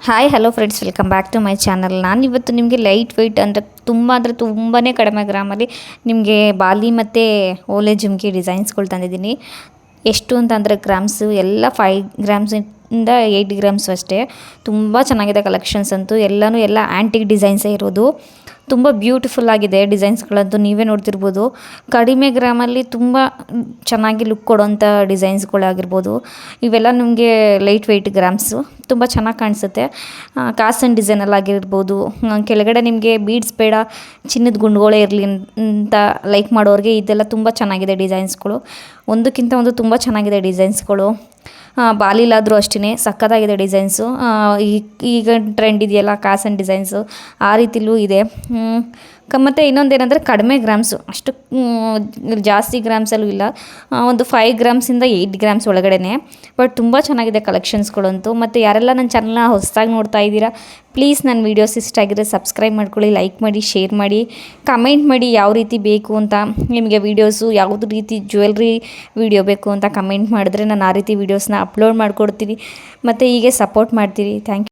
Hi hello friends, welcome back to my channel. ನಾನು ಇವತ್ತು ನಿಮಗೆ ಲೈಟ್ ವೆಯ್ಟ್ ಅಂದರೆ ತುಂಬಾ ಕಡಿಮೆ ಗ್ರಾಮಲ್ಲಿ ನಿಮಗೆ ಬಾಲಿ ಮತ್ತು ಓಲೆ ಜುಮ್ಕಿ ಡಿಸೈನ್ಸ್ಗಳು ತಂದಿದ್ದೀನಿ. ಎಷ್ಟು ಅಂತಂದರೆ ಗ್ರಾಮ್ಸು ಎಲ್ಲ 5 ಗ್ರಾಮ್ಸಿಂದ 8 ಗ್ರಾಮ್ಸು ಅಷ್ಟೇ. ತುಂಬ ಚೆನ್ನಾಗಿದೆ ಕಲೆಕ್ಷನ್ಸ್ ಅಂತೂ. ಎಲ್ಲ ಆ್ಯಂಟಿಕ್ ಡಿಸೈನ್ಸೇ ಇರೋದು. ತುಂಬ ಬ್ಯೂಟಿಫುಲ್ ಆಗಿದೆ ಡಿಸೈನ್ಸ್ಗಳಂತೂ, ನೀವೇ ನೋಡ್ತಿರ್ಬೋದು. ಕಡಿಮೆ ಗ್ರಾಮಲ್ಲಿ ತುಂಬ ಚೆನ್ನಾಗಿ ಲುಕ್ ಕೊಡೋಂಥ ಡಿಸೈನ್ಸ್ಗಳಾಗಿರ್ಬೋದು. ಇವೆಲ್ಲ ನಿಮಗೆ ಲೈಟ್ ವೆಯ್ಟ್ ಗ್ರಾಮ್ಸು, ತುಂಬ ಚೆನ್ನಾಗಿ ಕಾಣಿಸುತ್ತೆ. ಕಾಸನ್ ಡಿಸೈನಲ್ಲಾಗಿರ್ಬೋದು, ಕೆಳಗಡೆ ನಿಮಗೆ ಬೀಡ್ಸ್ ಬೇಡ, ಚಿನ್ನದ ಗುಂಡುಗಳೇ ಇರಲಿ ಅಂತ ಲೈಕ್ ಮಾಡೋರಿಗೆ ಇದೆಲ್ಲ ತುಂಬ ಚೆನ್ನಾಗಿದೆ ಡಿಸೈನ್ಸ್ಗಳು. ಒಂದಕ್ಕಿಂತ ಒಂದು ತುಂಬ ಚೆನ್ನಾಗಿದೆ ಡಿಸೈನ್ಸ್ಗಳು. ಬಾಲಿಲಾದರೂ ಅಷ್ಟೇ ಸಕ್ಕತ್ತಾಗಿದೆ ಡಿಸೈನ್ಸು. ಈಗ ಟ್ರೆಂಡ್ ಇದೆಯಲ್ಲ ಕಾಸನ್ ಡಿಸೈನ್ಸು, ಆ ರೀತಿಲೂ ಇದೆ. ಮತ್ತು ಇನ್ನೊಂದೇನೆಂದರೆ ಕಡಿಮೆ ಗ್ರಾಮ್ಸು, ಅಷ್ಟು ಜಾಸ್ತಿ ಗ್ರಾಮ್ಸಲ್ಲೂ ಇಲ್ಲ. ಒಂದು 5 ಗ್ರಾಮ್ಸಿಂದ 8 ಗ್ರಾಮ್ಸ್ ಒಳಗಡೆ. ಬಟ್ ತುಂಬ ಚೆನ್ನಾಗಿದೆ ಕಲೆಕ್ಷನ್ಸ್ಗಳಂತೂ. ಮತ್ತು ಯಾರೆಲ್ಲ ನನ್ನ ಚಾನಲ್ನ ಹೊಸದಾಗಿ ನೋಡ್ತಾ ಇದ್ದೀರಾ, ಪ್ಲೀಸ್ ನನ್ನ ವೀಡಿಯೋಸ್ ಇಷ್ಟ ಆಗಿದ್ರೆ ಸಬ್ಸ್ಕ್ರೈಬ್ ಮಾಡ್ಕೊಳ್ಳಿ, ಲೈಕ್ ಮಾಡಿ, ಶೇರ್ ಮಾಡಿ, ಕಮೆಂಟ್ ಮಾಡಿ ಯಾವ ರೀತಿ ಬೇಕು ಅಂತ. ನಿಮಗೆ ವೀಡಿಯೋಸು ಯಾವುದು ರೀತಿ ಜ್ಯುವೆಲ್ರಿ ವೀಡಿಯೋ ಬೇಕು ಅಂತ ಕಮೆಂಟ್ ಮಾಡಿದ್ರೆ ನಾನು ಆ ರೀತಿ ವೀಡಿಯೋಸ್ನ ಅಪ್ಲೋಡ್ ಮಾಡಿಕೊಡ್ತೀನಿ ಮತ್ತು ಹೀಗೆ ಸಪೋರ್ಟ್ ಮಾಡ್ತೀರಿ. Thank you.